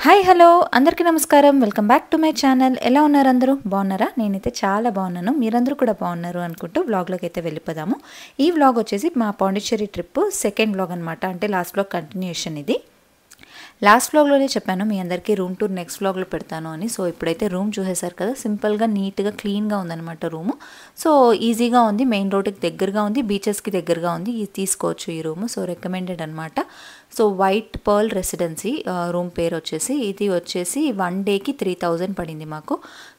Hi hello అందరికీ నమస్కారం. Welcome back to my channel. ఎలా ఉన్నారు అందరూ? బాగున్నారా? నేనైతే చాలా బాగున్నాను. మీరందరూ కూడా బాగున్నారు అనుకుంటూ వ్లాగ్లోకి అయితే వెళ్ళిపోదాము. ఈ వ్లాగ్ వచ్చేసి మా పాండిచ్చేరి ట్రిప్ సెకండ్ వ్లాగ్ అనమాట. అంటే లాస్ట్ వ్లాగ్ కంటిన్యూషన్ ఇది. లాస్ట్ వ్లాగ్లోనే చెప్పాను మీ అందరికీ రూమ్ టూర్ నెక్స్ట్ వ్లాగ్లో పెడతాను అని. సో ఇప్పుడైతే రూమ్ చూసేసారు కదా, సింపుల్గా నీట్గా క్లీన్గా ఉందన్నమాట రూము. సో ఈజీగా ఉంది, మెయిన్ రోడ్కి దగ్గరగా ఉంది, బీచెస్కి దగ్గరగా ఉంది. ఇది తీసుకోవచ్చు ఈ రూము. సో రికమెండెడ్ అనమాట. So white pearl residency room పేరు వచ్చేసి, ఇది వచ్చేసి 1 డేకి 3000 పడింది మాకు.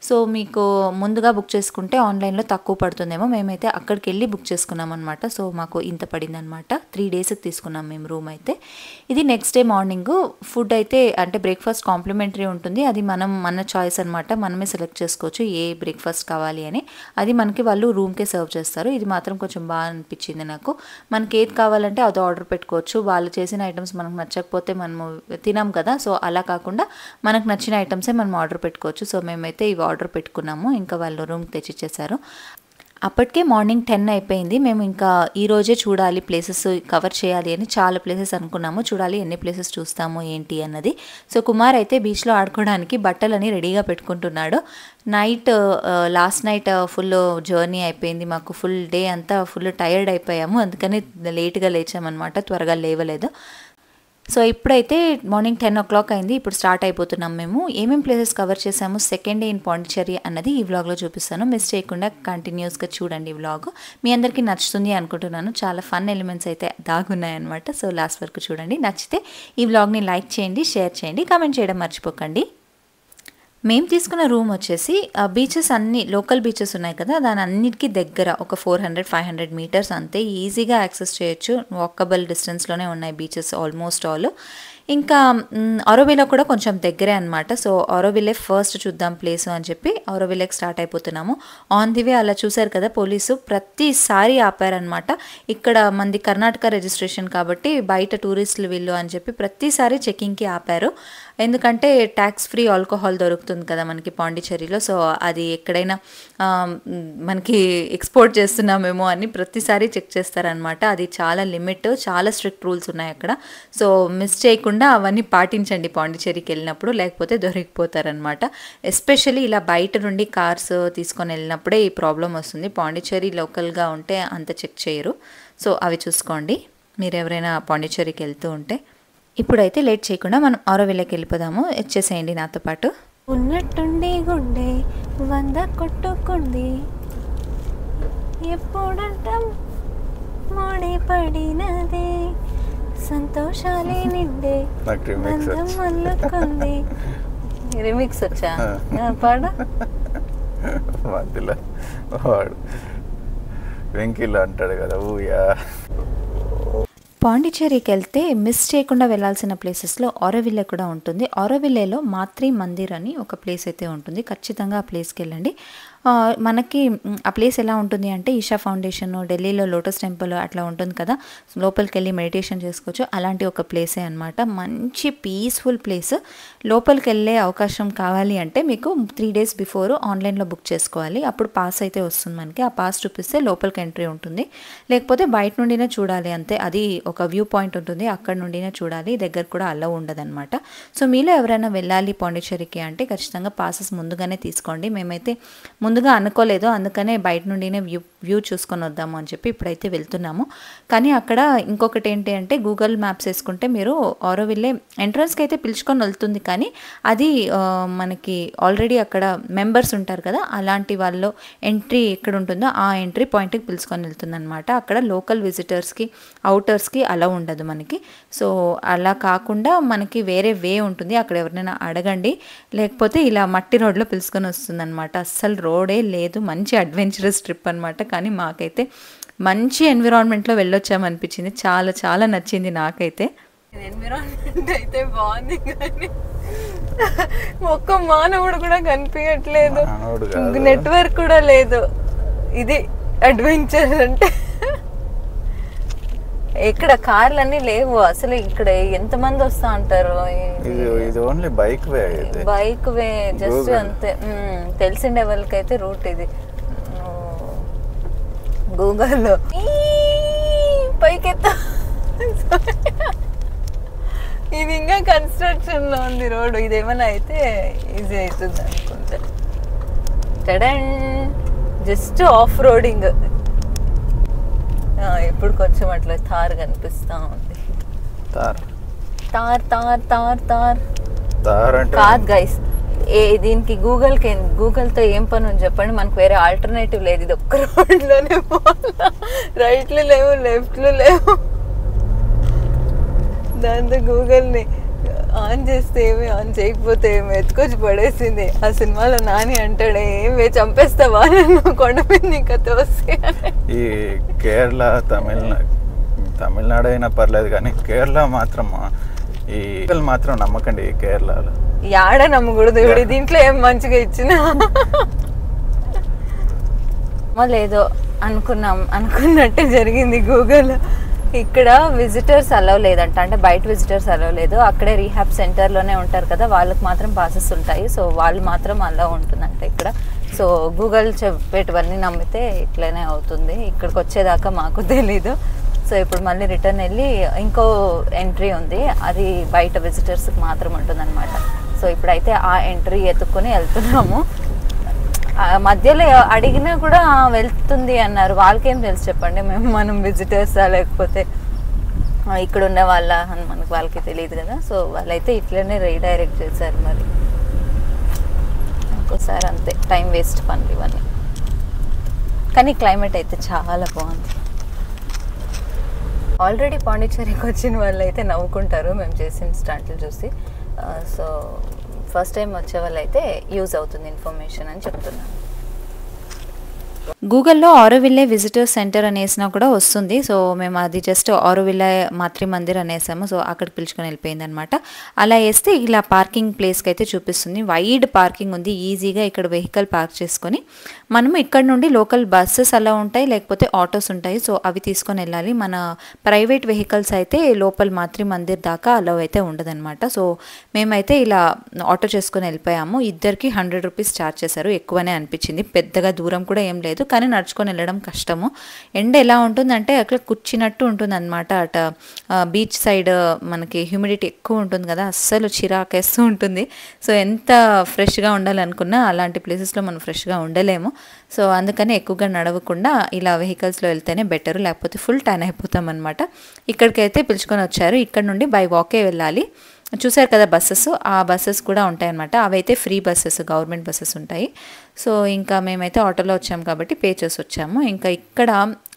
సో మీకు ముందుగా బుక్ చేసుకుంటే ఆన్లైన్లో తక్కువ పడుతుందేమో, మేమైతే అక్కడికి వెళ్ళి బుక్ చేసుకున్నాం అనమాట. సో మాకు ఇంత పడింది అనమాట. 3 డేస్కి తీసుకున్నాం మేము రూమ్ అయితే. ఇది నెక్స్ట్ డే మార్నింగ్ ఫుడ్ అయితే అంటే బ్రేక్ఫాస్ట్ కాంప్లిమెంటరీ ఉంటుంది. అది మన చాయిస్ అనమాట. మనమే సెలెక్ట్ చేసుకోవచ్చు ఏ బ్రేక్ఫాస్ట్ కావాలి అని. అది మనకి వాళ్ళు రూమ్కే సర్వ్ చేస్తారు. ఇది మాత్రం కొంచెం బాగా అనిపించింది నాకు. మనకి ఏది కావాలంటే అది ఆర్డర్ పెట్టుకోవచ్చు. వాళ్ళు చేసిన ఐటమ్స్ మనకు నచ్చకపోతే మనము తినాం కదా, సో అలా కాకుండా మనకు నచ్చిన ఐటమ్సే మనం ఆర్డర్ పెట్టుకోవచ్చు. సో మేమైతే ఇవి ఆర్డర్ పెట్టుకున్నాము. ఇంకా వాళ్ళు రూమ్కి తెచ్చిచ్చేసారు. అప్పటికే మార్నింగ్ 10 అయిపోయింది. మేము ఇంకా ఈరోజే చూడాలి, ప్లేసెస్ కవర్ చేయాలి అని చాలా ప్లేసెస్ అనుకున్నాము. చూడాలి ఎన్ని ప్లేసెస్ చూస్తాము ఏంటి అన్నది. సో కుమార్ అయితే బీచ్లో ఆడుకోవడానికి బట్టలని రెడీగా పెట్టుకుంటున్నాడు. లాస్ట్ నైట్ ఫుల్ జర్నీ అయిపోయింది మాకు. ఫుల్ డే అంతా ఫుల్ టైర్డ్ అయిపోయాము. అందుకని లేట్గా లేచామన్నమాట, త్వరగా లేవలేదు. సో ఇప్పుడైతే మార్నింగ్ 10 o'clock అయింది. ఇప్పుడు స్టార్ట్ అయిపోతున్నాం మేము. ఏమేం ప్లేసెస్ కవర్ చేసాము సెకండ్ డే ఇన్ పాండిచ్చేరి అన్నది ఈ వ్లాగ్లో చూపిస్తాను. మిస్ చేయకుండా కంటిన్యూస్గా చూడండి ఈ వ్లాగ్. మీ అందరికీ నచ్చుతుంది అనుకుంటున్నాను. చాలా ఫన్ ఎలిమెంట్స్ అయితే దాగున్నాయన్నమాట. సో లాస్ట్ వరకు చూడండి. నచ్చితే ఈ వ్లాగ్ని లైక్ చేయండి, షేర్ చేయండి, కామెంట్ చేయడం మర్చిపోకండి. మేము తీసుకున్న రూమ్ వచ్చేసి బీచెస్ అన్ని లోకల్ బీచెస్ ఉన్నాయి కదా, దాని అన్నిటికీ దగ్గర ఒక 400-500 మీటర్స్ అంతే. ఈజీగా యాక్సెస్ చేయొచ్చు. వాకబుల్ డిస్టెన్స్లోనే ఉన్నాయి బీచెస్ ఆల్మోస్ట్ ఆల్. ఇంకా ఆరోవిల్లో కూడా కొంచెం దగ్గరే అనమాట. సో ఆరోవిల్లే ఫస్ట్ చూద్దాం ప్లేస్ అని చెప్పి ఆరోవిల్లేకి స్టార్ట్ అయిపోతున్నాము. ఆన్ ది వే అలా చూసారు కదా, పోలీసు ప్రతిసారి ఆపారనమాట. ఇక్కడ మంది కర్ణాటక రిజిస్ట్రేషన్ కాబట్టి బయట టూరిస్టులు వీళ్ళు అని చెప్పి ప్రతిసారి చెకింగ్కి ఆపారు. ఎందుకంటే ట్యాక్స్ ఫ్రీ ఆల్కహాల్ దొరుకుతుంది కదా మనకి పాండిచ్చేరిలో. సో అది ఎక్కడైనా మనకి ఎక్స్పోర్ట్ చేస్తున్నామేమో అని ప్రతిసారి చెక్ చేస్తారనమాట. అది చాలా లిమిట్, చాలా స్ట్రిక్ట్ రూల్స్ ఉన్నాయి అక్కడ. సో మిస్ చేయకుండా అవన్నీ పాటించండి పాండిచ్చేరికి వెళ్ళినప్పుడు, లేకపోతే దొరికిపోతారనమాట. ఎస్పెషల్లీ ఇలా బయట నుండి కార్స్ తీసుకొని వెళ్ళినప్పుడే ఈ ప్రాబ్లం వస్తుంది. పాండిచ్చేరి లోకల్గా ఉంటే అంత చెక్ చేయరు. సో అవి చూసుకోండి మీరు ఎవరైనా పాండిచ్చేరికి వెళ్తూ ఉంటే. ఇప్పుడైతే లేట్ చేయకుండా మనం ఆరోవిల్లేకి వెళ్ళిపోదాము. వచ్చేసేయండి నాతో పాటు. ఉన్నట్టుండి గుండె 100 కొట్టుకుంది, ఎప్పుడంటాం మోడి పడినదే, సంతోషాలే నిండే బంధం మల్లుకుంది. రిమిక్స్ వచ్చా పాడు. మధ్యలో వాడు వెంకిలో అంటాడు కదా ఊయా. పాండిచ్చేరికి వెళ్తే మిస్ చేయకుండా వెళ్ళాల్సిన ప్లేసెస్లో ఆరోవిల్లే కూడా ఉంటుంది. ఆరోవిల్లేలో మాత్రి మందిర్ అని ఒక ప్లేస్ అయితే ఉంటుంది. ఖచ్చితంగా ఆ ప్లేస్కి వెళ్ళండి. మనకి ఆ ప్లేస్ ఎలా ఉంటుంది అంటే ఈషా ఫౌండేషన్, ఢిల్లీలో లోటస్ టెంపుల్ అట్లా ఉంటుంది కదా, లోపలికి వెళ్ళి మెడిటేషన్ చేసుకోవచ్చు. అలాంటి ఒక ప్లేసే అనమాట. మంచి పీస్ఫుల్ ప్లేస్. లోపలికి వెళ్ళే అవకాశం కావాలి అంటే మీకు 3 days బిఫోర్ ఆన్లైన్లో బుక్ చేసుకోవాలి. అప్పుడు పాస్ అయితే వస్తుంది మనకి. ఆ పాస్ చూపిస్తే లోపలికి ఎంట్రీ ఉంటుంది. లేకపోతే బయట నుండినే చూడాలి అంతే. అది ఒక వ్యూ పాయింట్ ఉంటుంది, అక్కడ నుండినే చూడాలి. దగ్గర కూడా అలౌ ఉండదన్నమాట. సో మీలో ఎవరైనా వెళ్ళాలి పాండిచ్చేరికి అంటే ఖచ్చితంగా పాసెస్ ముందుగానే తీసుకోండి. మేమైతే ముందుగా అనుకోలేదు, అందుకనే బయట నుండినే వ్యూ చూసుకొని వద్దాము అని చెప్పి ఇప్పుడైతే వెళ్తున్నాము. కానీ అక్కడ ఇంకొకటి ఏంటి అంటే గూగుల్ మ్యాప్స్ వేసుకుంటే మీరు ఆరోవిల్లే ఎంట్రన్స్కి అయితే పిలుచుకొని వెళ్తుంది, కానీ అది మనకి ఆల్రెడీ అక్కడ మెంబర్స్ ఉంటారు కదా, అలాంటి వాళ్ళు ఎంట్రీ ఎక్కడ ఉంటుందో ఆ ఎంట్రీ పాయింట్కి పిలుచుకొని వెళ్తుంది అనమాట. అక్కడ లోకల్ విజిటర్స్కి, అవుటర్స్కి అలా ఉండదు మనకి. సో అలా కాకుండా మనకి వేరే వే ఉంటుంది. అక్కడ ఎవరినైనా అడగండి, లేకపోతే ఇలా మట్టి రోడ్లో పిలుచుకొని వస్తుంది అనమాట. అస్సలు రోడే లేదు. మంచి అడ్వెంచరస్ ట్రిప్ అనమాట. కానీ మాకైతే మంచి ఎన్విరాన్మెంట్లో వెళ్ళొచ్చామనిపించింది. చాలా చాలా నచ్చింది నాకైతే. ఎన్విరాన్మెంట్ అయితే బాగుంది, కానీ ఒక్క మానవుడు కూడా కనిపించట్లేదు, నెట్వర్క్ కూడా లేదు. ఇది అడ్వెంచర్ అంటే. ఇక్కడ కార్లన్నీ లేవు అసలు. ఇక్కడ ఎంతమంది వస్తా అంటారు. ఇది ఓన్లీ బైక్ వే, బైక్ వే జస్ట్ అంతే. తెలిసిండే వాళ్ళకైతే రూట్ ఇది. గూగుల్లో పైకెత్తా ఇది ఇంకా కన్స్ట్రక్షన్ కన్స్ట్రక్షన్లో ఉంది రోడ్. ఇదేమైనా అయితే ఈజీ అవుతుంది అనుకుంటా. టడన్ జస్ట్ ఆఫ్ రోడింగ్. ఇప్పుడు కొంచెం అట్లా తార్ కనిపిస్తూ ఉంది. తార్ తార్ తార్ తార్ తార్ తార్ అంటే కాదు గైస్. దీనికి గూగుల్తో ఏం పని ఉంది చెప్పండి. మనకు వేరే ఆల్టర్నేటివ్ లేదు. ఇది ఒక్క రోడ్లోనే పోవాలా, రైట్లు లేవు లెఫ్ట్లు లేవు. దాంతో గూగుల్ని ఆన్ చేస్తే ఏమి, ఆన్ చేయకపోతే ఏమి ఎత్తుకొచ్చి పడేసింది. ఆ సినిమాలో నాని అంటాడు, ఏమి చంపేస్తావా నన్ను కొండ మీద నీకు తోసి. ఈ కేరళ తమిళనాడు అయినా పర్లేదు కానీ కేరళ మాత్రం ఈ మాత్రం నమ్మకండి. కేరళలో యాడ నమ్మకూడదు. ఇప్పుడు దీంట్లో ఏం మంచిగా ఇచ్చినా లేదో అనుకున్నట్టే జరిగింది. గూగుల్ ఇక్కడ విజిటర్స్ అలవ్ లేదంట, అంటే బయట విజిటర్స్ అలవ్ లేదు. అక్కడే రీహాబ్ సెంటర్లోనే ఉంటారు కదా, వాళ్ళకి మాత్రం పాసెస్ ఉంటాయి. సో వాళ్ళు మాత్రం అలవ్ ఉంటుందంట ఇక్కడ. సో గూగుల్ చెప్పేటివన్నీ నమ్మితే ఇట్లనే అవుతుంది. ఇక్కడికి వచ్చేదాకా మాకు తెలీదు. సో ఇప్పుడు మళ్ళీ రిటర్న్ వెళ్ళి ఇంకో ఎంట్రీ ఉంది, అది బయట విజిటర్స్కి మాత్రం ఉంటుందన్నమాట. సో ఇప్పుడైతే ఆ ఎంట్రీ ఎత్తుక్కొని వెళ్తున్నాము. మధ్యలో అడిగినా కూడా వెళ్తుంది అన్నారు. వాళ్ళకేం తెలుసు చెప్పండి, మనం విజిటర్సా లేకపోతే ఇక్కడ ఉన్న వాళ్ళ అని మనకు వాళ్ళకి తెలియదు కదా. సో వాళ్ళైతే ఇట్లనే రీడైరెక్ట్ చేశారు. మరి ఇంకోసారి అంతే టైం వేస్ట్ పనులు ఇవన్నీ. కానీ క్లైమేట్ అయితే చాలా బాగుంది. ఆల్రెడీ పాండిచ్చేరికి వచ్చిన వాళ్ళు అయితే నవ్వుకుంటారు మేము చేసిన స్టంట్లు చూసి. సో ఫస్ట్ టైం వచ్చే వాళ్ళు అయితే యూజ్ అవుతుంది ఇన్ఫర్మేషన్ అని చెప్తున్నాను. గూగుల్లో ఆరోవిల్లే విజిటర్ సెంటర్ అనేసినా కూడా వస్తుంది. సో మేము అది జస్ట్ ఆరోవిల్లే మాతృ మందిర్ అనేసాము. సో అక్కడికి పిలుచుకొని వెళ్ళిపోయింది అనమాట. అలా వేస్తే ఇలా పార్కింగ్ ప్లేస్కి అయితే చూపిస్తుంది. వైడ్ పార్కింగ్ ఉంది, ఈజీగా ఇక్కడ వెహికల్ పార్క్ చేసుకొని మనము ఇక్కడ నుండి లోకల్ బస్సెస్ అలా ఉంటాయి, లేకపోతే ఆటోస్ ఉంటాయి. సో అవి తీసుకొని వెళ్ళాలి. మన ప్రైవేట్ వెహికల్స్ అయితే లోపల మాతృ మందిర్ దాకా అలవ్ అయితే ఉండదన్నమాట. సో మేమైతే ఇలా ఆటో చేసుకొని వెళ్ళిపోయాము. ఇద్దరికి 100 రూపీస్ ఛార్జ్ చేశారు. ఎక్కువనే అనిపించింది. పెద్దగా దూరం కూడా ఏం లేదు, కానీ నడుచుకొని వెళ్ళడం కష్టము. ఎండ ఎలా ఉంటుందంటే అక్కడ కూర్చున్నట్టు ఉంటుంది అనమాట. అట బీచ్ సైడ్ మనకి హ్యూమిడిటీ ఎక్కువ ఉంటుంది కదా, అస్సలు చిరాకేస్తూ ఉంటుంది. సో ఎంత ఫ్రెష్గా ఉండాలనుకున్నా అలాంటి ప్లేసెస్లో మనం ఫ్రెష్గా ఉండలేము. సో అందుకని ఎక్కువగా నడవకుండా ఇలా వెహికల్స్లో వెళ్తేనే బెటర్, లేకపోతే ఫుల్ టైన్ అయిపోతాం అనమాట. ఇక్కడికైతే పిలుచుకొని వచ్చారు. ఇక్కడ నుండి బై వాకే వెళ్ళాలి. చూసారు కదా బస్సెస్, ఆ బస్సెస్ కూడా ఉంటాయన్నమాట. అవైతే ఫ్రీ బస్సెస్, గవర్నమెంట్ బస్సెస్ ఉంటాయి. సో ఇంకా మేమైతే ఆటోలో వచ్చాము కాబట్టి పే చేసి వచ్చాము. ఇంకా ఇక్కడ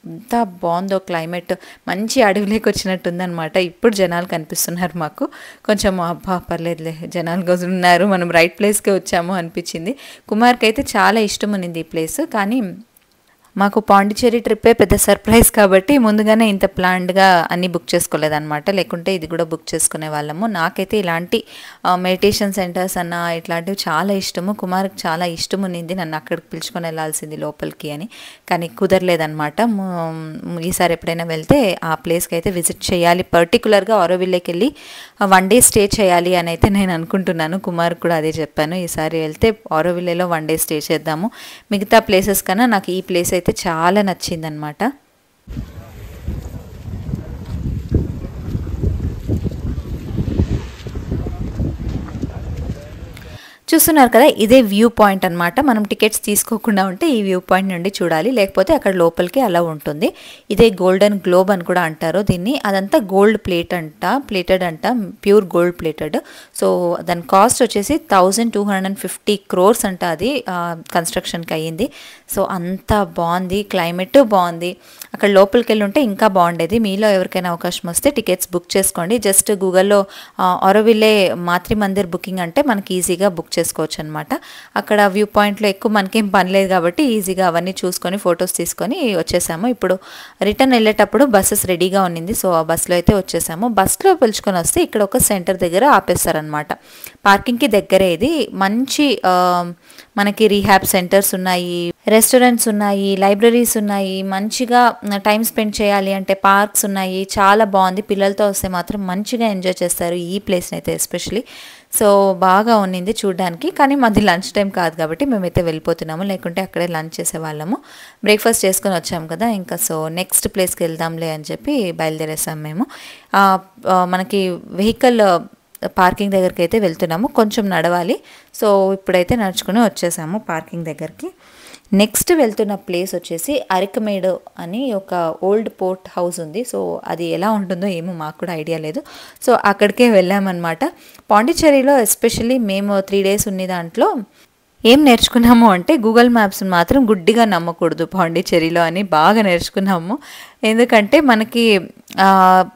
ఎంత బాగుందో క్లైమేట్, మంచి అడవిలోకి వచ్చినట్టు ఉందన్నమాట. ఇప్పుడు జనాలు కనిపిస్తున్నారు మాకు. కొంచెం అబ్బా పర్లేదులే జనాలు ఉన్నారు, మనం రైట్ ప్లేస్కే వచ్చాము అనిపించింది. కుమార్కి అయితే చాలా ఇష్టం ఉన్నింది ఈ ప్లేస్. కానీ మాకు పాండిచ్చేరి ట్రిప్పే పెద్ద సర్ప్రైజ్ కాబట్టి ముందుగానే ఇంత ప్లాన్డ్గా అన్నీ బుక్ చేసుకోలేదన్నమాట. లేకుంటే ఇది కూడా బుక్ చేసుకునే వాళ్ళము. నాకైతే ఇలాంటి మెడిటేషన్ సెంటర్స్ అన్న ఇట్లాంటివి చాలా ఇష్టము. కుమార్కి చాలా ఇష్టం ఉన్నింది నన్ను అక్కడికి పిలుచుకొని వెళ్ళాల్సింది లోపలికి అని, కానీ కుదరలేదన్నమాట. ఈసారి ఎప్పుడైనా వెళ్తే ఆ ప్లేస్కి అయితే విజిట్ చేయాలి. పర్టికులర్గా ఆరోవిల్లేకి వెళ్ళి 1 డే స్టే చేయాలి అని అయితే నేను అనుకుంటున్నాను. కుమార్ కూడా అదే చెప్పాను, ఈసారి వెళ్తే ఆరోవిల్లేలో 1 డే స్టే చేద్దాము. మిగతా ప్లేసెస్ కన్నా నాకు ఈ ప్లేస్ అయితే చాలా నచ్చిందనమాట. చూస్తున్నారు కదా, ఇదే వ్యూ పాయింట్ అనమాట. మనం టికెట్స్ తీసుకోకుండా ఉంటే ఈ వ్యూ పాయింట్ నుండి చూడాలి, లేకపోతే అక్కడ లోపలికి అలా ఉంటుంది. ఇదే గోల్డెన్ గ్లోబ్ అని కూడా అంటారు దీన్ని. అదంతా గోల్డ్ ప్లేటెడ్ అంట, ప్యూర్ గోల్డ్ ప్లేటెడ్. సో దాని కాస్ట్ వచ్చేసి 1250 crores అంట. అది కన్స్ట్రక్షన్కి అయ్యింది. సో అంత బాగుంది, క్లైమేట్ బాగుంది. అక్కడ లోపలికి వెళ్ళి ఉంటే ఇంకా బాగుండేది. మీలో ఎవరికైనా అవకాశం వస్తే టికెట్స్ బుక్ చేసుకోండి. జస్ట్ గూగుల్లో ఆరోవిల్లే మాతృ మందిర్ బుకింగ్ అంటే మనకి ఈజీగా బుక్ చేసుకోవచ్చు అనమాట. అక్కడ వ్యూ పాయింట్లో ఎక్కువ మనకేం పని లేదు కాబట్టి ఈజీగా అవన్నీ చూసుకొని ఫొటోస్ తీసుకొని వచ్చేసాము. ఇప్పుడు రిటర్న్ వెళ్ళేటప్పుడు బస్సెస్ రెడీగా ఉన్నింది. సో ఆ బస్సులో అయితే వచ్చేసాము. బస్సులో పిలుచుకొని వస్తే ఇక్కడ ఒక సెంటర్ దగ్గర ఆపేస్తారనమాట. పార్కింగ్కి దగ్గరే ఇది. మంచి మనకి రీహాబ్ సెంటర్స్ ఉన్నాయి, రెస్టారెంట్స్ ఉన్నాయి, లైబ్రరీస్ ఉన్నాయి. మంచిగా టైం స్పెండ్ చేయాలి అంటే పార్క్స్ ఉన్నాయి. చాలా బాగుంది. పిల్లలతో వస్తే మాత్రం మంచిగా ఎంజాయ్ చేస్తారు ఈ ప్లేస్ని అయితే ఎస్పెషలీ. సో బాగా ఉన్నింది చూడడానికి. కానీ మాది లంచ్ టైం కాదు కాబట్టి మేమైతే వెళ్ళిపోతున్నాము, లేకుంటే అక్కడే లంచ్ చేసేవాళ్ళము. బ్రేక్ఫాస్ట్ చేసుకొని వచ్చాము కదా, ఇంకా సో నెక్స్ట్ ప్లేస్కి వెళ్దాంలే అని చెప్పి బయలుదేరేసాము మేము. మనకి వెహికల్ పార్కింగ్ దగ్గరికి అయితే వెళ్తున్నాము. కొంచెం నడవాలి. సో ఇప్పుడైతే నడుచుకుని వచ్చేసాము పార్కింగ్ దగ్గరికి. నెక్స్ట్ వెళ్తున్న ప్లేస్ వచ్చేసి అరికమేడు అని ఒక ఓల్డ్ పోర్ట్ హౌస్ ఉంది. సో అది ఎలా ఉంటుందో ఏమో మాకు కూడా ఐడియా లేదు. సో అక్కడికే వెళ్ళామన్నమాట. పాండిచ్చేరిలో ఎస్పెషల్లీ మేము 3 days ఉన్న దాంట్లో ఏం నేర్చుకున్నాము అంటే గూగుల్ మ్యాప్స్ మాత్రం గుడ్డిగా నమ్మకూడదు పాండిచ్చేరిలో అని బాగా నేర్చుకున్నాము. ఎందుకంటే మనకి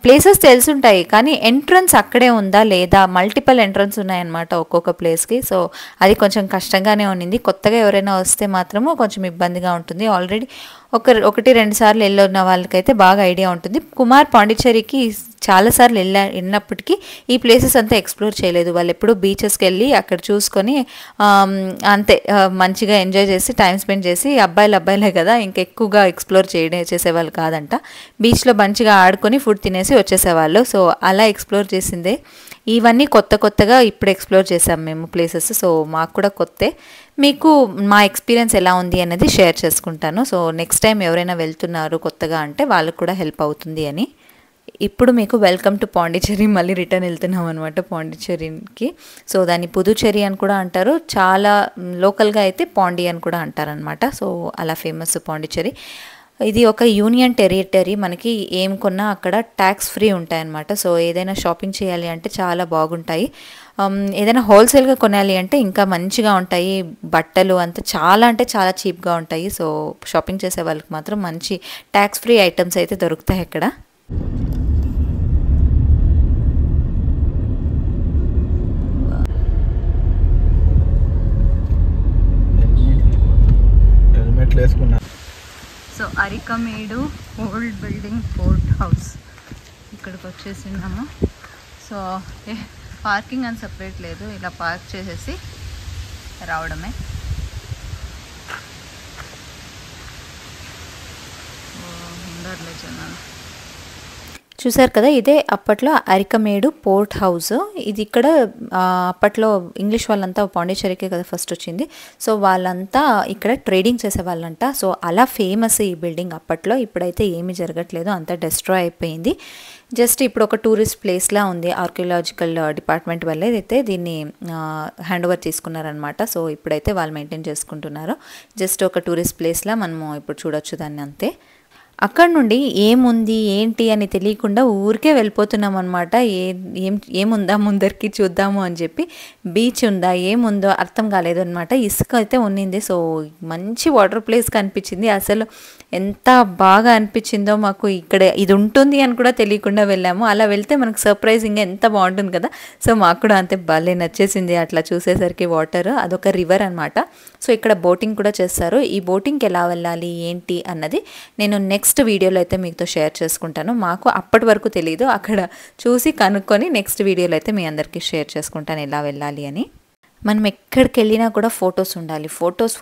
ప్లేసెస్ తెలుసుంటాయి కానీ ఎంట్రన్స్ అక్కడే ఉందా లేదా, మల్టిపుల్ ఎంట్రన్స్ ఉన్నాయన్నమాట ఒక్కొక్క ప్లేస్కి. సో అది కొంచెం కష్టంగానే ఉన్నింది. కొత్తగా ఎవరైనా వస్తే మాత్రము కొంచెం ఇబ్బందిగా ఉంటుంది. ఆల్రెడీ 1-2 సార్లు వెళ్ళిన వాళ్ళకైతే బాగా ఐడియా ఉంటుంది. కుమార్ పాండిచ్చేరికి చాలాసార్లు వెళ్ళినప్పటికీ ఈ ప్లేసెస్ అంతా ఎక్స్ప్లోర్ చేయలేదు. వాళ్ళు ఎప్పుడూ బీచెస్కి వెళ్ళి అక్కడ చూసుకొని అంతే మంచిగా ఎంజాయ్ చేసి టైం స్పెండ్ చేసి అబ్బాయిలే కదా ఇంకెక్కువగా ఎక్స్ప్లోర్ చేసేవాళ్ళు కాదంట. బీచ్లో మంచిగా ఆడుకొని ఫుడ్ తినేసి వచ్చేసేవాళ్ళు. సో అలా ఎక్స్ప్లోర్ చేసిందే. ఇవన్నీ కొత్తగా ఇప్పుడు ఎక్స్ప్లోర్ చేసాం మేము ప్లేసెస్. సో మాకు కూడా కొత్తే. మీకు మా ఎక్స్పీరియన్స్ ఎలా ఉంది అనేది షేర్ చేసుకుంటాను. సో నెక్స్ట్ టైం ఎవరైనా వెళ్తున్నారు కొత్తగా అంటే వాళ్ళకు కూడా హెల్ప్ అవుతుంది అని. ఇప్పుడు మీకు వెల్కమ్ టు పాండిచ్చేరి మళ్ళీ రిటర్న్ వెళ్తున్నాం అనమాట పాండిచ్చేరికి. సో దాన్ని పుదుచ్చేరి అని కూడా అంటారు, చాలా లోకల్గా అయితే పాండి అని కూడా అంటారనమాట. సో అలా ఫేమస్ పాండిచ్చేరి. ఇది ఒక యూనియన్ టెరిటరీ. మనకి ఏం కొన్నా అక్కడ ట్యాక్స్ ఫ్రీ ఉంటాయన్నమాట. సో ఏదైనా షాపింగ్ చేయాలి అంటే చాలా బాగుంటాయి. ఏదైనా హోల్సేల్గా కొనాలి అంటే ఇంకా మంచిగా ఉంటాయి. బట్టలు అంతా చాలా అంటే చాలా చీప్గా ఉంటాయి. సో షాపింగ్ చేసే వాళ్ళకి మాత్రం మంచి ట్యాక్స్ ఫ్రీ ఐటమ్స్ అయితే దొరుకుతాయి అక్కడ. So Arikamedu old building port house ఇక్కడికి వచ్చేసినాము. సో పార్కింగ్ అని సపరేట్ లేదు, ఇలా పార్క్ చేసేసి రావడమే. ఉండర్లే జనాలు. చూసారు కదా, ఇదే అప్పట్లో అరికమేడు పోర్ట్ హౌస్. ఇది ఇక్కడ అప్పట్లో ఇంగ్లీష్ వాళ్ళంతా పాండిచ్చేరికే కదా ఫస్ట్ వచ్చింది. సో వాళ్ళంతా ఇక్కడ ట్రేడింగ్ చేసే వాళ్ళంట. సో అలా ఫేమస్ ఈ బిల్డింగ్ అప్పట్లో. ఇప్పుడైతే ఏమీ జరగట్లేదు, అంతా డిస్ట్రాయ్ అయిపోయింది. జస్ట్ ఇప్పుడు ఒక టూరిస్ట్ ప్లేస్లా ఉంది. ఆర్కియలాజికల్ డిపార్ట్మెంట్ వల్లే అయితే దీన్ని హ్యాండ్ ఓవర్ తీసుకున్నారనమాట. సో ఇప్పుడైతే వాళ్ళు మెయింటైన్ చేసుకుంటున్నారు. జస్ట్ ఒక టూరిస్ట్ ప్లేస్లా మనము ఇప్పుడు చూడొచ్చు దాన్ని, అంతే. అక్కడ నుండి ఏముంది ఏంటి అని తెలియకుండా ఊరికే వెళ్ళిపోతున్నాం అనమాట. ఏముందా ముందరికి చూద్దాము అని చెప్పి. బీచ్ ఉందా ఏముందో అర్థం కాలేదు అనమాట. ఇసుక అయితే ఉన్నింది. సో మంచి వాటర్ ప్లేస్ కనిపించింది. అసలు ఎంత బాగా అనిపించిందో మాకు. ఇక్కడ ఇది ఉంటుంది అని కూడా తెలియకుండా వెళ్ళాము. అలా వెళ్తే మనకు సర్ప్రైజింగ్గా ఎంత బాగుంటుంది కదా. సో మాకు కూడా అంతే భలే నచ్చేసింది అట్లా చూసేసరికి. వాటర్ అదొక రివర్ అనమాట. సో ఇక్కడ బోటింగ్ కూడా చేస్తారు. ఈ బోటింగ్కి ఎలా వెళ్ళాలి ఏంటి అన్నది నేను నెక్స్ట్ వీడియోలో అయితే మీతో షేర్ చేసుకుంటాను. మాకు అప్పటి వరకు తెలియదు, అక్కడ చూసి కనుక్కొని నెక్స్ట్ వీడియోలో అయితే మీ అందరికీ షేర్ చేసుకుంటాను ఎలా వెళ్ళాలి అని. మనం ఎక్కడికి వెళ్ళినా కూడా ఫొటోస్ ఉండాలి. ఫొటోస్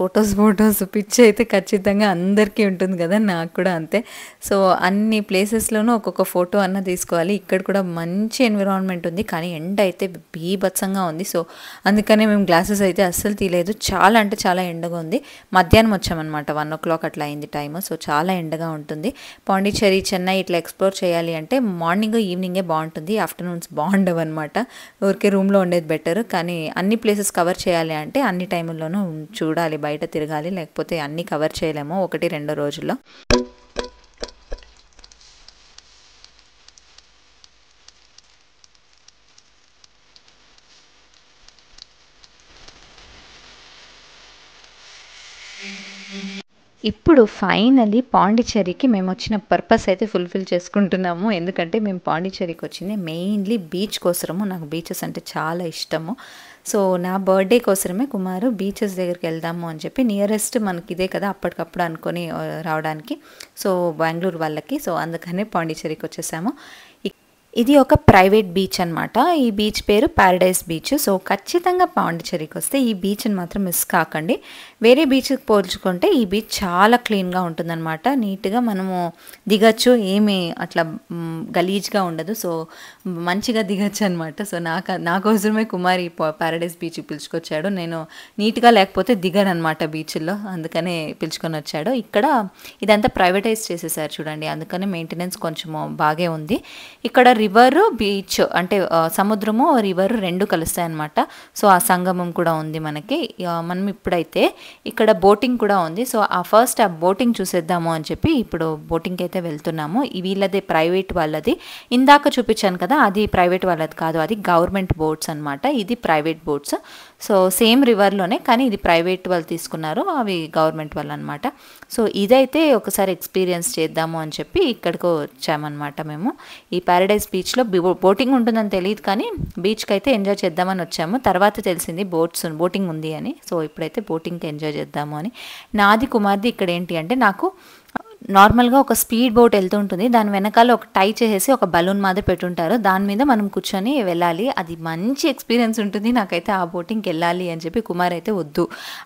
పిచ్చి అయితే ఖచ్చితంగా అందరికీ ఉంటుంది కదా, నాకు కూడా అంతే. సో అన్ని ప్లేసెస్లోనూ ఒక్కొక్క ఫోటో అన్న తీసుకోవాలి. ఇక్కడ కూడా మంచి ఎన్విరాన్మెంట్ ఉంది, కానీ ఎండ అయితే బీభత్సంగా ఉంది. సో అందుకనే మేము గ్లాసెస్ అయితే అస్సలు తీయలేదు. చాలా అంటే చాలా ఎండగా ఉంది. మధ్యాహ్నం వచ్చామన్నమాట, 1 o'clock అట్లా అయింది టైము. సో చాలా ఎండగా ఉంటుంది. పాండిచ్చేరి, చెన్నై ఇట్లా ఎక్స్ప్లోర్ చేయాలి అంటే మార్నింగ్ ఈవినింగే బాగుంటుంది. ఆఫ్టర్నూన్స్ బాగుండవు అనమాట. ఊరికే రూమ్లో ఉండేది బెటర్. కానీ అన్ని ప్లేసెస్ కవర్ చేయాలి అంటే అన్ని టైముల్లోనూ చూడాలి, బయట తిరగాలి. లేకపోతే అన్నీ కవర్ చేయలేము 1-2 రోజుల్లో. ఇప్పుడు ఫైనల్లీ పాండిచ్చేరికి మేము వచ్చిన పర్పస్ అయితే ఫుల్ఫిల్ చేసుకుంటున్నాము. ఎందుకంటే మేము పాండిచ్చేరికి వచ్చింది మెయిన్లీ బీచ్ కోసము. నాకు బీచెస్ అంటే చాలా ఇష్టము. సో నా బర్త్డే కోసమే కుమారు బీచెస్ దగ్గరికి వెళ్దాము అని చెప్పి, నియరెస్ట్ మనకి ఇదే కదా అప్పటికప్పుడు అనుకొని రావడానికి. సో బెంగళూరు వాళ్ళకి. సో అందుకనే పాండిచ్చేరికి వచ్చేసాము. ఇది ఒక ప్రైవేట్ బీచ్ అనమాట. ఈ బీచ్ పేరు ప్యారడైజ్ బీచ్. సో ఖచ్చితంగా పాండిచ్చేరికి వస్తే ఈ బీచ్ని మాత్రం మిస్ కాకండి. వేరే బీచ్కి పోల్చుకుంటే ఈ బీచ్ చాలా క్లీన్గా ఉంటుందన్నమాట. నీట్గా మనము దిగచ్చు, ఏమీ అట్లా గలీజ్గా ఉండదు. సో మంచిగా దిగచ్చు అనమాట. సో నా కోసమే కుమార్ ఈ ప్యారడైజ్ బీచ్కి పిలుచుకొచ్చాడు. నేను నీట్గా లేకపోతే దిగాను అనమాట బీచ్లో, అందుకనే పిలుచుకొని వచ్చాడు. ఇక్కడ ఇదంతా ప్రైవేటైజ్ చేసేసారు చూడండి, అందుకనే మెయింటెనెన్స్ కొంచెము బాగే ఉంది. ఇక్కడ రివర్ బీచ్ అంటే సముద్రము రివర్ రెండు కలుస్తాయి అన్నమాట. సో ఆ సంగమం కూడా ఉంది మనకి. మనం ఇప్పుడైతే ఇక్కడ బోటింగ్ కూడా ఉంది. సో ఫస్ట్ ఆ బోటింగ్ చూసేద్దాము అని చెప్పి ఇప్పుడు బోటింగ్కి అయితే వెళ్తున్నాము. వీళ్ళది ప్రైవేట్ వాళ్ళది. ఇందాక చూపించాను కదా, అది ప్రైవేట్ వాళ్ళది కాదు, అది గవర్నమెంట్ బోట్స్ అనమాట. ఇది ప్రైవేట్ బోట్స్. సో సేమ్ రివర్లోనే, కానీ ఇది ప్రైవేట్ వాళ్ళు తీసుకున్నారు, అవి గవర్నమెంట్ వాళ్ళు అనమాట. సో ఇదైతే ఒకసారి ఎక్స్పీరియన్స్ చేద్దాము అని చెప్పి ఇక్కడికి వచ్చామన్నమాట మేము. ఈ ప్యారడైజ్ బీచ్లో బోటింగ్ ఉంటుందని తెలియదు, కానీ బీచ్కి అయితే ఎంజాయ్ చేద్దామని వచ్చాము. తర్వాత తెలిసింది బోటింగ్ ఉంది అని. సో ఇప్పుడైతే బోటింగ్కి ఎంజాయ్ చేద్దాము అని. నాది కుమార్ది ఇక్కడ ఏంటి అంటే, నాకు నార్మల్గా ఒక స్పీడ్ బోట్ వెళ్తూ ఉంటుంది, దాని వెనకాల ఒక టై చేసేసి ఒక బలూన్ మాదిరి పెట్టుంటారు, దాని మీద మనం కూర్చొని వెళ్ళాలి. అది మంచి ఎక్స్పీరియన్స్ ఉంటుంది. నాకైతే ఆ బోటింగ్కి వెళ్ళాలి అని చెప్పి కుమార్ అయితే వద్దు,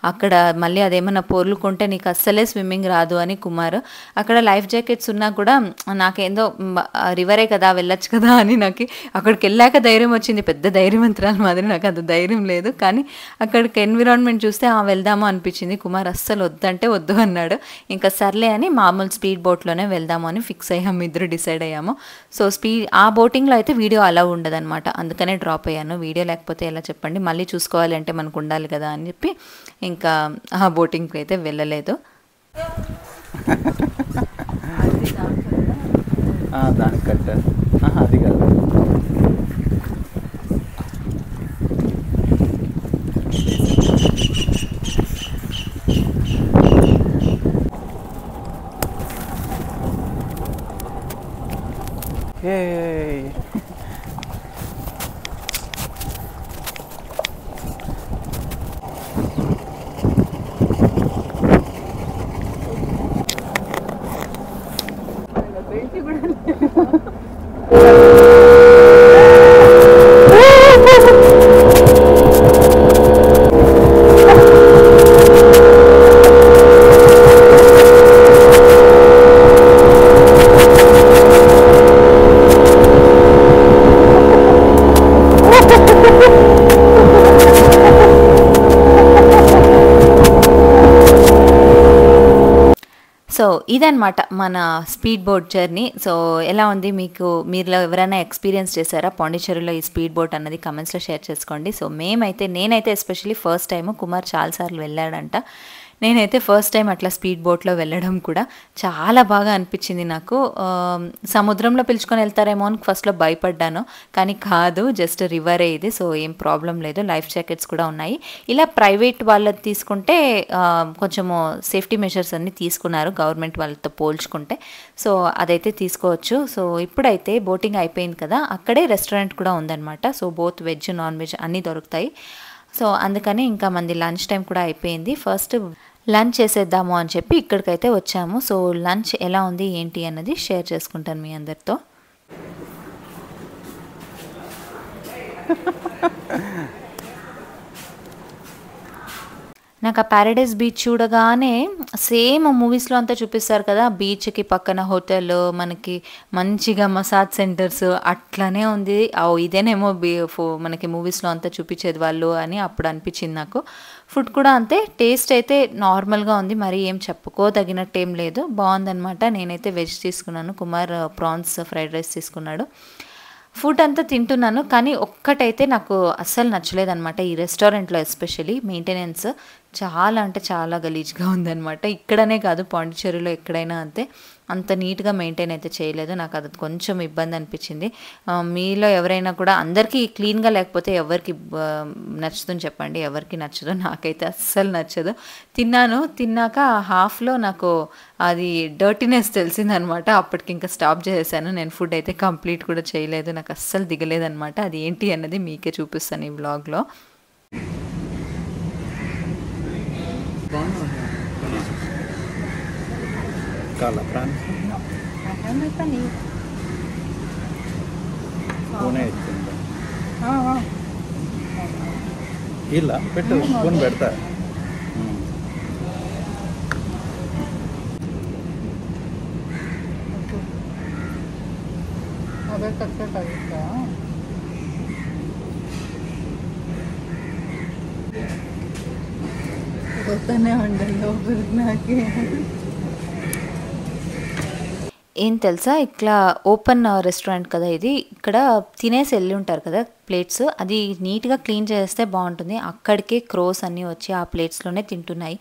అక్కడ మళ్ళీ అదేమన్నా పొర్లుకుంటే నీకు అస్సలే స్విమ్మింగ్ రాదు అని కుమార్. అక్కడ లైఫ్ జాకెట్స్ ఉన్నా కూడా నాకేందో రివరే కదా వెళ్ళొచ్చు కదా అని నాకు అక్కడికి వెళ్ళాక ధైర్యం వచ్చింది. పెద్ద ధైర్యవంతురాలు మాదిరి, నాకు అంత ధైర్యం లేదు. కానీ అక్కడికి ఎన్విరాన్మెంట్ చూస్తే వెళ్దాము అనిపించింది. కుమార్ అస్సలు వద్దంటే వద్దు అన్నాడు. ఇంకా సర్లే అని మామూలు స్పీడ్ బోట్లోనే వెళ్దాము అని ఫిక్స్ అయ్యాము, ఇద్దరు డిసైడ్ అయ్యాము. సో ఆ బోటింగ్లో అయితే వీడియో అలా ఉండదు అనమాట, అందుకనే డ్రాప్ అయ్యాను. వీడియో లేకపోతే ఎలా చెప్పండి, మళ్ళీ చూసుకోవాలి అంటే మనకు ఉండాలి కదా అని చెప్పి ఇంకా ఆ బోటింగ్కి అయితే వెళ్ళలేదు. దానికి కట్టారు, అది కాదు. సో ఇదన్నమాట మన స్పీడ్ బోట్ జర్నీ. సో ఎలా ఉంది మీకు, మీరు ఎవరైనా ఎక్స్పీరియన్స్ చేశారా పాండిచ్చేరిలో ఈ స్పీడ్ బోట్ అన్నది కమెంట్స్లో షేర్ చేసుకోండి. సో నేనైతే ఎస్పెషల్లీ ఫస్ట్ టైం, కుమార్ చాలాసార్లు వెళ్ళాడంట, నేనైతే ఫస్ట్ టైం అట్లా స్పీడ్ బోట్లో వెళ్ళడం కూడా చాలా బాగా అనిపించింది నాకు. సముద్రంలో పిలుచుకొని వెళ్తారేమో అని ఫస్ట్లో భయపడ్డాను, కానీ కాదు, జస్ట్ రివరే ఇది. సో ఏం ప్రాబ్లం లేదు, లైఫ్ జాకెట్స్ కూడా ఉన్నాయి. ఇలా ప్రైవేట్ వాళ్ళది తీసుకుంటే కొంచెము సేఫ్టీ మెషర్స్ అన్నీ తీసుకున్నారు గవర్నమెంట్ వాళ్ళతో పోల్చుకుంటే. సో అదైతే తీసుకోవచ్చు. సో ఇప్పుడైతే బోటింగ్ అయిపోయింది కదా, అక్కడే రెస్టారెంట్ కూడా ఉందన్నమాట. So both veg non veg అన్నీ దొరుకుతాయి. సో అందుకని ఇంకా మంది లంచ్ టైం కూడా అయిపోయింది. ఫస్ట్ లంచ్ చేసేద్దాము అని చెప్పి ఇక్కడికైతే వచ్చాము. సో లంచ్ ఎలా ఉంది ఏంటి అన్నది షేర్ చేసుకుంటాను మీ అందరితో. నాకు ఆ ప్యారడైజ్ బీచ్ చూడగానే సేమ్ మూవీస్లో అంతా చూపిస్తారు కదా, బీచ్కి పక్కన హోటల్, మనకి మంచిగా మసాజ్ సెంటర్స్, అట్లానే ఉంది. ఇదేనేమో మనకి మూవీస్లో అంతా చూపించేది వాళ్ళు అని అప్పుడు అనిపించింది నాకు. ఫుడ్ కూడా అంతే, టేస్ట్ అయితే నార్మల్గా ఉంది, మరి ఏం చెప్పుకోదగినట్టు ఏం లేదు, బాగుందనమాట. నేనైతే వెజ్ తీసుకున్నాను, కుమార్ ప్రాన్స్ ఫ్రైడ్ రైస్ తీసుకున్నాడు. ఫుడ్ అంతా తింటున్నాను, కానీ ఒక్కటైతే నాకు అస్సలు నచ్చలేదన్నమాట. ఈ రెస్టారెంట్లో ఎస్పెషల్లీ మెయింటెనెన్స్ చాలా అంటే చాలా గలీజ్గా ఉందన్నమాట. ఇక్కడనే కాదు, పాండిచ్చేరిలో ఎక్కడైనా అంతే, అంత నీట్గా మెయింటైన్ అయితే చేయలేదు. నాకు అది కొంచెం ఇబ్బంది అనిపించింది. మీలో ఎవరైనా కూడా అందరికీ క్లీన్గా లేకపోతే ఎవరికి నచ్చుతుంది చెప్పండి, ఎవరికి నచ్చదు. నాకైతే అస్సలు నచ్చదు. తిన్నాక హాఫ్లో నాకు అది డర్టీనెస్ తెలిసిందనమాట. అప్పటికి ఇంకా స్టాప్ చేసేసాను. నేను ఫుడ్ అయితే కంప్లీట్ కూడా చేయలేదు, నాకు అస్సలు దిగలేదనమాట. అది ఏంటి అన్నది మీకే చూపిస్తాను ఈ వ్లాగ్లో. ಇಲ್ಲ పెట్టు ఫోన్ పెడతా. అదే కట్ ఆಗುತ್ತಾ? ಗೊತ್ತಾನೆ ఉండಲ್ಲ ಒಬ್ಬರಿಗೆ ನಾಕೆ. ఏం తెలుసా, ఇట్లా ఓపెన్ రెస్టారెంట్ కదా ఇది, ఇక్కడ తినేసి వెళ్ళి ఉంటారు కదా ప్లేట్స్, అది నీట్గా క్లీన్ చేస్తే బాగుంటుంది. అక్కడికే క్రోస్ అన్నీ వచ్చి ఆ ప్లేట్స్లోనే తింటున్నాయి.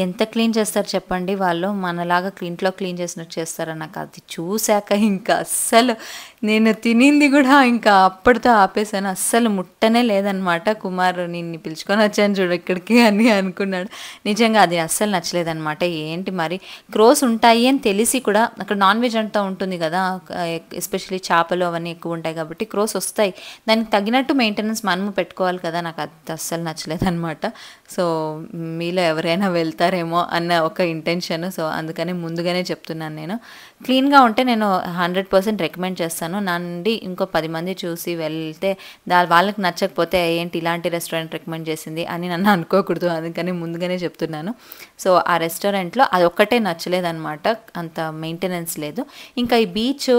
ఎంత క్లీన్ చేస్తారు చెప్పండి, వాళ్ళు మనలాగా ఇంట్లో క్లీన్ చేసినట్టు చేస్తారా? నాకు అది చూశాక ఇంకా అస్సలు నేను తినింది కూడా ఇంకా అప్పటితో ఆపేసాను. అస్సలు ముట్టనే లేదనమాట. కుమార్ నిన్ను పిలుచుకొని వచ్చాను చూడు ఇక్కడికి అని అనుకున్నాడు. నిజంగా అది అస్సలు నచ్చలేదనమాట. ఏంటి మరి క్రోస్ ఉంటాయి అని తెలిసి కూడా, అక్కడ నాన్ వెజ్ అంతా ఉంటుంది కదా, ఎస్పెషల్లీ చేపలు అవన్నీ ఎక్కువ ఉంటాయి కాబట్టి క్రోస్ వస్తాయి. దానికి తగినట్టు మెయింటెనెన్స్ మనము పెట్టుకోవాలి కదా. నాకు అది అస్సలు నచ్చలేదన్నమాట. సో మీలో ఎవరైనా వెళ్తారేమో అన్న ఒక ఇంటెన్షన్. సో అందుకని ముందుగానే చెప్తున్నాను. నేను క్లీన్గా ఉంటే నేను 100% రికమెండ్ చేస్తాను. నా నుండి ఇంకో 10 మంది చూసి వెళ్తే వాళ్ళకి నచ్చకపోతే ఏంటి ఇలాంటి రెస్టారెంట్ రికమెండ్ చేసింది అని నన్ను అనుకోకూడదు. అందుకని ముందుగానే చెప్తున్నాను. సో ఆ రెస్టారెంట్లో అది ఒక్కటే నచ్చలేదన్నమాట, అంత మెయింటెనెన్స్ లేదు. ఇంకా ఈ బీచ్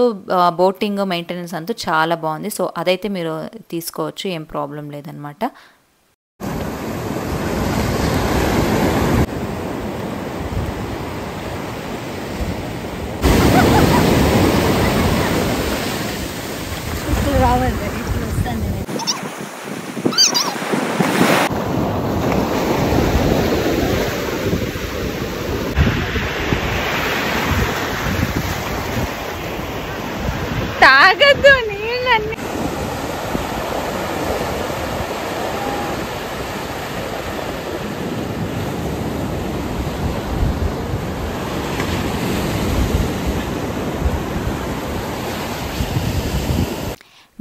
బోటింగ్ మెయింటెనెన్స్ అంతా చాలా బాగుంది. సో అదైతే మీరు తీసుకోవచ్చు, ఏం ప్రాబ్లం లేదనమాట. రావండి ఇప్పుడు వస్తాను నేను. తాగద్దు నీళ్ళన్నీ.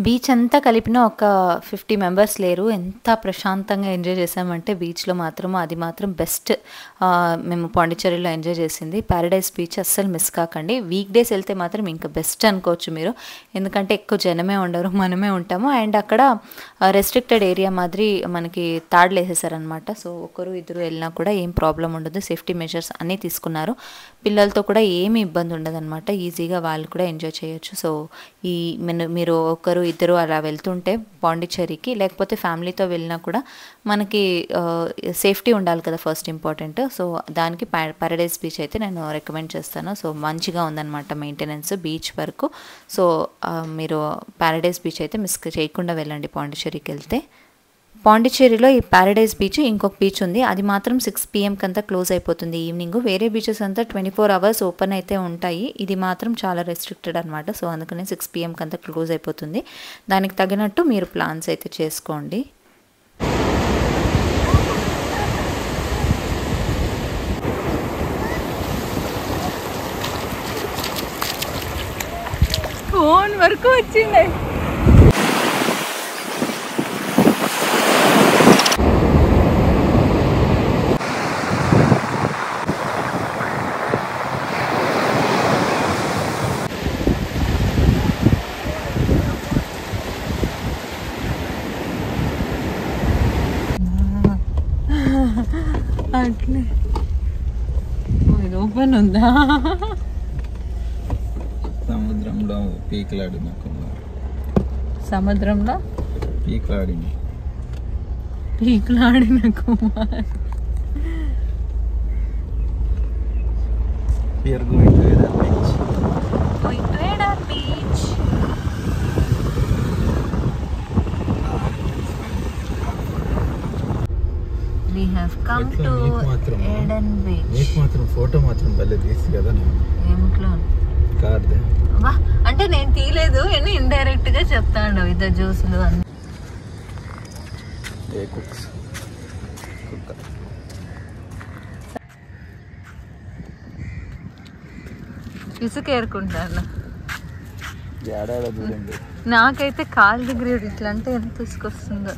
బీచ్ అంతా కలిపిన ఒక 50 మెంబర్స్ లేరు. ఎంత ప్రశాంతంగా ఎంజాయ్ చేసామంటే బీచ్లో మాత్రం అది మాత్రం బెస్ట్. మేము పాండిచ్చేరిలో ఎంజాయ్ చేసింది ప్యారడైజ్ బీచ్. అస్సలు మిస్ కాకండి. వీక్ డేస్ వెళ్తే మాత్రం ఇంకా బెస్ట్ అనుకోవచ్చు మీరు, ఎందుకంటే ఎక్కువ జనమే ఉండరు, మనమే ఉంటాము. అండ్ అక్కడ రెస్ట్రిక్టెడ్ ఏరియా మాదిరి మనకి తాడులు వేసేసారనమాట. సో ఒకరు ఇద్దరు వెళ్ళినా కూడా ఏం ప్రాబ్లం ఉండదు. సేఫ్టీ మెజర్స్ అన్నీ తీసుకున్నారు. పిల్లలతో కూడా ఏమీ ఇబ్బంది ఉండదు అనమాట. ఈజీగా వాళ్ళు కూడా ఎంజాయ్ చేయొచ్చు. సో ఈ మీరు ఒకరు ఇద్దరు అలా వెళ్తుంటే పాండిచ్చేరికి, లేకపోతే ఫ్యామిలీతో వెళ్ళినా కూడా మనకి సేఫ్టీ ఉండాలి కదా ఫస్ట్ ఇంపార్టెంట్. సో దానికి ప్యారడైజ్ బీచ్ అయితే నేను రికమెండ్ చేస్తాను. సో మంచిగా ఉందన్నమాట మెయింటెనెన్స్ బీచ్ వరకు. సో మీరు ప్యారడైజ్ బీచ్ అయితే మిస్ చేయకుండా వెళ్ళండి పాండిచ్చేరికి వెళ్తే. పాండిచ్చేరిలో ఈ ప్యారడైజ్ బీచ్, ఇంకొక బీచ్ ఉంది, అది మాత్రం 6 PM కంతా క్లోజ్ అయిపోతుంది ఈవినింగ్. వేరే బీచెస్ అంతా 24 hours ఓపెన్ అయితే ఉంటాయి. ఇది మాత్రం చాలా రెస్ట్రిక్టెడ్ అనమాట. సో అందుకనే 6 PM కంతా క్లోజ్ అయిపోతుంది. దానికి తగినట్టు మీరు ప్లాన్స్ అయితే చేసుకోండి. ఫోన్ వరకు వచ్చింది. అట్లే ఇది ఓపెన్ ఉందా? సముద్రంలో పీకలాడిన సముద్రంలో పీకలాడిన Kumar. We are going to Eden Beach. Going to Eden Beach. We have come to Eden Beach. నీకు మాత్రం ఫోటో మాత్రం భలే తీసి కదా ఏమిట్లో కార్దే. అంటే నేను తీయలేదు, ఇండైరెక్ట్ గా చెప్తాను ఇద్దరు జ్యూసులు అన్ని. ఏ కుక్స్ కుక్క ఇసుక ఏరుకుంటాను. ఏడాడ చూడండి. నాకైతే కాలు దగ్గర ఇట్లా అంటే ఎంత ఇసుకొస్తుందో.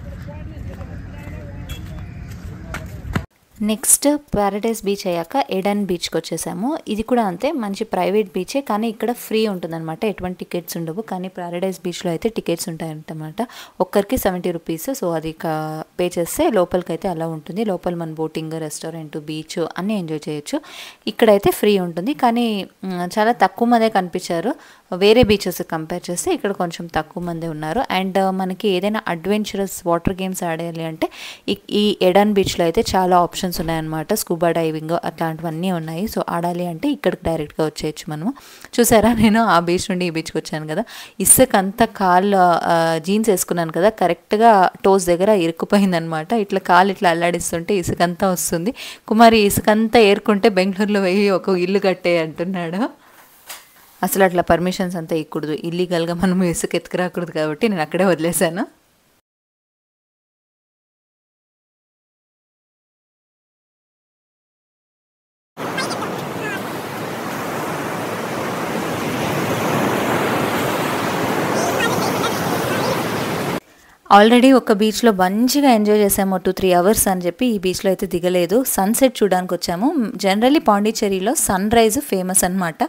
నెక్స్ట్ ప్యారడైజ్ బీచ్ అయ్యాక ఎడెన్ బీచ్కి వచ్చేసాము. ఇది కూడా అంతే, మంచి ప్రైవేట్ బీచే, కానీ ఇక్కడ ఫ్రీ ఉంటుందన్నమాట, ఎటువంటి టికెట్స్ ఉండవు. కానీ ప్యారడైజ్ బీచ్లో అయితే టికెట్స్ ఉంటాయన్నమాట. ఒక్కరికి 70 రూపీస్. సో అది పే చేస్తే లోపలికి అయితే అలా ఉంటుంది. లోపల మన బోటింగ్, రెస్టారెంట్, బీచ్ అన్నీ ఎంజాయ్ చేయొచ్చు. ఇక్కడైతే ఫ్రీ ఉంటుంది, కానీ చాలా తక్కువ మందే కనిపించారు. వేరే బీచెస్ కంపేర్ చేస్తే ఇక్కడ కొంచెం తక్కువ మంది ఉన్నారు. అండ్ మనకి ఏదైనా అడ్వెంచరస్ వాటర్ గేమ్స్ ఆడాలి అంటే ఈ ఎడన్ బీచ్లో అయితే చాలా ఆప్షన్స్ ఉన్నాయన్నమాట. స్కూబా డైవింగ్ అట్లాంటివన్నీ ఉన్నాయి. సో ఆడాలి అంటే ఇక్కడికి డైరెక్ట్గా వచ్చేయచ్చు మనము. చూసారా, నేను ఆ బీచ్ నుండి ఈ బీచ్కి వచ్చాను కదా, ఇసుకంతా కాళ్ళు జీన్స్ వేసుకున్నాను కదా, కరెక్ట్గా టోస్ దగ్గర ఇరుక్కుపోయిందనమాట. ఇట్లా కాలు ఇట్లా అల్లాడిస్తుంటే ఇసుకంతా వస్తుంది. కుమారి ఇసుకంతా ఏరుకుంటే బెంగళూరులో పోయి ఒక ఇల్లు కట్టే అంటున్నాడు. అసలు అట్లా పర్మిషన్స్ అంతా ఇక్కూడదు, ఇల్లీగల్గా మనం ఇసుక ఎత్తుకురాకూడదు కాబట్టి నేను అక్కడే వదిలేశాను. ఆల్రెడీ ఒక బీచ్లో మంచిగా ఎంజాయ్ చేసాము 2-3 అవర్స్ అని చెప్పి ఈ బీచ్లో అయితే దిగలేదు. సన్సెట్ చూడడానికి వచ్చాము. జనరల్లీ పాండిచ్చేరిలో సన్ రైజ్ ఫేమస్ అనమాట,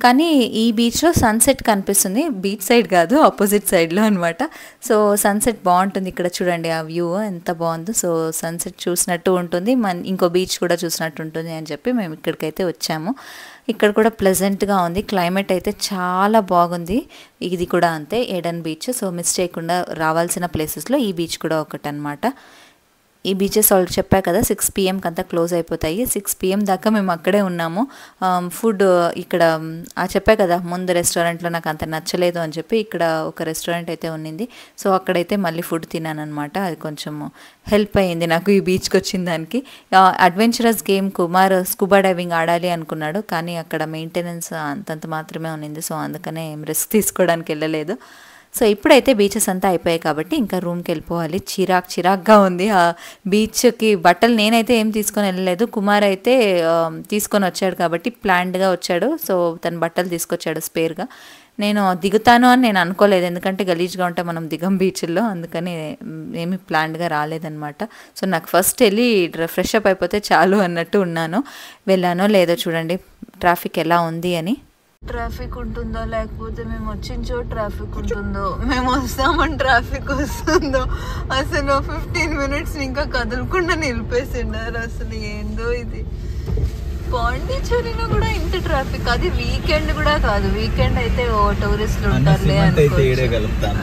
కానీ ఈ బీచ్లో సన్సెట్ కనిపిస్తుంది. బీచ్ సైడ్ కాదు, ఆపోజిట్ సైడ్లో అనమాట. సో సన్సెట్ బాగుంటుంది. ఇక్కడ చూడండి ఆ వ్యూ ఎంత బాగుందో. సో సన్సెట్ చూసినట్టు ఉంటుంది, ఇంకో బీచ్ కూడా చూసినట్టు ఉంటుంది అని చెప్పి మేము ఇక్కడికైతే వచ్చాము. ఇక్కడ కూడా ప్లెజెంట్గా ఉంది, క్లైమేట్ అయితే చాలా బాగుంది. ఇది కూడా అంతే, ఎడన్ బీచ్. సో మిస్ చేయకుండా రావాల్సిన ప్లేసెస్లో ఈ బీచ్ కూడా ఒకటి అనమాట. ఈ బీచెస్ ఆల్రెడీ చెప్పా కదా 6 PM అంతా క్లోజ్ అయిపోతాయి. 6 PM దాకా మేము అక్కడే ఉన్నాము. ఫుడ్ ఇక్కడ చెప్పా కదా ముందు రెస్టారెంట్లో నాకు అంత నచ్చలేదు అని చెప్పి ఇక్కడ ఒక రెస్టారెంట్ అయితే ఉన్నింది. సో అక్కడైతే మళ్ళీ ఫుడ్ తిన్నాను అనమాట. అది కొంచెం హెల్ప్ అయ్యింది నాకు ఈ బీచ్కి వచ్చిన దానికి. Adventurous game Kumar scuba diving ఆడాలి అనుకున్నాడు, కానీ అక్కడ మెయింటెనెన్స్ అంతంత మాత్రమే ఉన్నింది. సో అందుకనే ఏం రిస్క్ తీసుకోవడానికి వెళ్ళలేదు. సో ఇప్పుడైతే బీచెస్ అంతా అయిపోయాయి కాబట్టి ఇంకా రూమ్కి వెళ్ళిపోవాలి. చిరాక్గా ఉంది. ఆ బీచ్కి బట్టలు నేనైతే ఏం తీసుకొని వెళ్ళలేదు, కుమార్ అయితే తీసుకొని వచ్చాడు కాబట్టి ప్లాన్డ్గా వచ్చాడు. సో తన బట్టలు తీసుకొచ్చాడు స్పేర్గా. నేను దిగుతాను అని నేను అనుకోలేదు, ఎందుకంటే గలీజ్గా ఉంటే మనం దిగం బీచ్ల్లో, అందుకని ఏమీ ప్లాన్డ్గా రాలేదనమాట. సో నాకు ఫస్ట్ వెళ్ళి ఫ్రెష్ అప్ అయిపోతే చాలు అన్నట్టు ఉన్నాను. వెళ్ళానో లేదో చూడండి ట్రాఫిక్ ఎలా ఉంది అని. ట్రాఫిక్ ఉంటుందో లేకపోతే మేము వచ్చిన చోట ట్రాఫిక్ ఉంటుందో, మేము వస్తామని ట్రాఫిక్ వస్తుందో, అసలు 15 minutes ఇంకా కదలకుండా నిలిపేసిండారు. అసలు ఏందో ఇది. పాండిచ్చేరిలో కూడా ఇంత ట్రాఫిక్, అది వీకెండ్ కూడా కాదు. వీకెండ్ అయితే ఓ టూరిస్టులు ఉంటారులే సిమెంట్ ఇడే కలుపుతాడు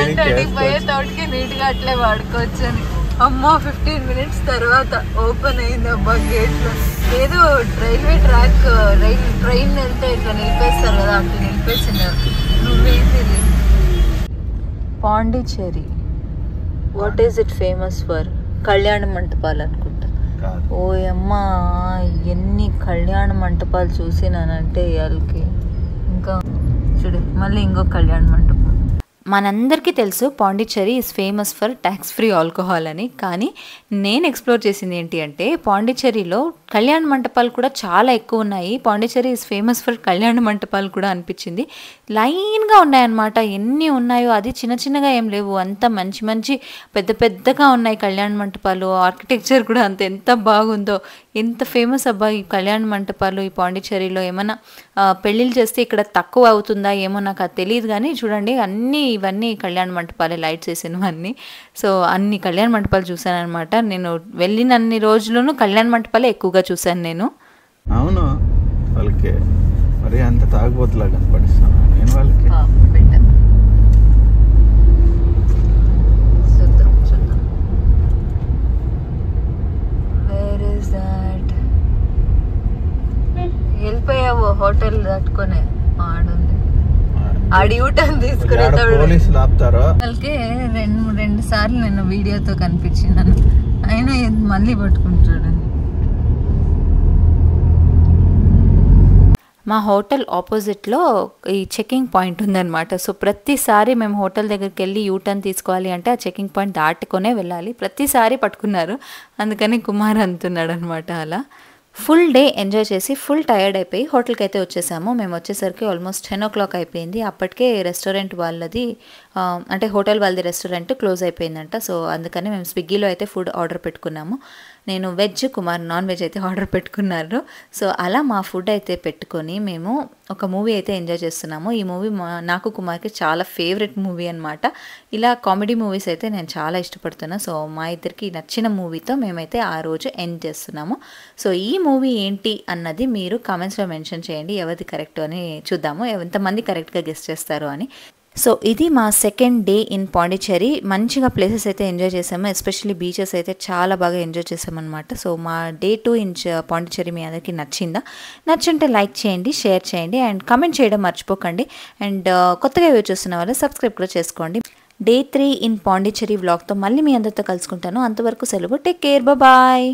అంటే అడిగి పోయే తోటికి నీట్ గా అట్లే వాడుకోవచ్చు అని. అమ్మా 15 minutes తర్వాత ఓపెన్ అయింది అబ్బా గేట్లో. ఏదో రైల్వే ట్రాక్ ట్రైన్ వెళ్తే ఇట్లా నిలిపేస్తారు కదా, అట్లా నిలిపేసినారు. నువ్వేంది Pondicherry what is it famous for? కళ్యాణ మంటపాలు అనుకుంటా. ఓ అమ్మా ఎన్ని కళ్యాణ మంటపాలు చూసినానంటే వాళ్ళకి. ఇంకా చూడు మళ్ళీ ఇంకో కళ్యాణ మంటపం. మనందరికీ తెలుసు Pondicherry is famous for tax free alcohol అని, కానీ నేను ఎక్స్ప్లోర్ చేసింది ఏంటి అంటే పాండిచ్చేరిలో కళ్యాణ మంటపాలు కూడా చాలా ఎక్కువ ఉన్నాయి. పాండిచ్చేరి ఈజ్ ఫేమస్ ఫర్ కళ్యాణ మంటపాలు కూడా అనిపించింది. లైన్గా ఉన్నాయన్నమాట, ఎన్ని ఉన్నాయో. అది చిన్న చిన్నగా ఏం లేవు, అంత మంచి పెద్దగా ఉన్నాయి కళ్యాణ మంటపాలు. ఆర్కిటెక్చర్ కూడా ఎంత బాగుందో, ఎంత ఫేమస్ అబ్బా ఈ కళ్యాణ మంటపాలు ఈ పాండిచ్చేరిలో. ఏమన్నా పెళ్ళిళ్ళు చేస్తే ఇక్కడ తక్కువ అవుతుందా ఏమో నాకు అది తెలియదు, కానీ చూడండి ఇవన్నీ కళ్యాణ మంటపాలే, లైట్స్ వేసినవన్నీ. సో అన్ని కళ్యాణ మంటపాలు చూశాను అనమాట. నేను వెళ్ళిన అన్ని రోజులను కళ్యాణ మంటపాలే ఎక్కువగా చూశాను నేను. అవును, వాళ్ళకి మరి అంత తాగుబోతులాగా కనపడిస్తాను నేను వాళ్ళకి. చూద్దాం వేర్ ఇస్ దట్. వెళ్ళిపోయావు హోటల్ దాటుకొని ఆడుంది. ఆడియూటన్ తీసుకునేతాడు. వాళ్ళకి రెండు సార్లు నేను వీడియోతో కనిపించినాను, అయినా మళ్ళీ పట్టుకుంటాడు. మా హోటల్ ఆపోజిట్లో ఈ చెకింగ్ పాయింట్ ఉందన్నమాట. సో ప్రతిసారి మేము హోటల్ దగ్గరికి వెళ్ళి యూటర్న్ తీసుకోవాలి అంటే ఆ చెకింగ్ పాయింట్ దాటుకొనే వెళ్ళాలి. ప్రతిసారి పట్టుకున్నారు, అందుకని కుమార్ అంటున్నాడు అనమాట. అలా ఫుల్ డే ఎంజాయ్ చేసి ఫుల్ టైర్డ్ అయిపోయి హోటల్కి అయితే వచ్చేసాము. మేము వచ్చేసరికి ఆల్మోస్ట్ 10 o'clock అయిపోయింది. అప్పటికే రెస్టారెంట్ వాళ్ళది అంటే హోటల్ వాళ్ళది రెస్టారెంట్ క్లోజ్ అయిపోయిందంట. సో అందుకని మేము స్విగ్గీలో అయితే ఫుడ్ ఆర్డర్ పెట్టుకున్నాము. నేను వెజ్, కుమార్ నాన్ వెజ్ అయితే ఆర్డర్ పెట్టుకున్నారు. సో అలా మా ఫుడ్ అయితే పెట్టుకొని మేము ఒక మూవీ అయితే ఎంజాయ్ చేస్తున్నాము. ఈ మూవీ నాకు కుమార్కి చాలా ఫేవరెట్ మూవీ అనమాట. ఇలా కామెడీ మూవీస్ అయితే నేను చాలా ఇష్టపడుతున్నాను. సో మా ఇద్దరికి నచ్చిన మూవీతో మేమైతే ఆ రోజు ఎండ్ చేస్తున్నాము. సో ఈ మూవీ ఏంటి అన్నది మీరు కామెంట్స్లో మెన్షన్ చేయండి. ఎవరిది కరెక్ట్ అని చూద్దాము, ఎంతమంది కరెక్ట్గా గెస్ చేస్తారు అని. సో ఇది మా సెకండ్ డే ఇన్ పాండిచ్చేరి. మంచిగా ప్లేసెస్ అయితే ఎంజాయ్ చేసాము, ఎస్పెషల్లీ బీచెస్ అయితే చాలా బాగా ఎంజాయ్ చేసామన్నమాట. సో మా డే 2 ఇన్ పాండిచ్చేరి మీ అందరికీ నచ్చుంటే లైక్ చేయండి, షేర్ చేయండి అండ్ కమెంట్ చేయడం మర్చిపోకండి. అండ్ కొత్తగా యూజ్ చేస్తున్న వాళ్ళు సబ్స్క్రైబ్ కూడా చేసుకోండి. డే 3 ఇన్ పాండిచ్చేరి వ్లాగ్తో మళ్ళీ మీ అందరితో కలుసుకుంటాను. అంతవరకు సెలవు. Take care, bye.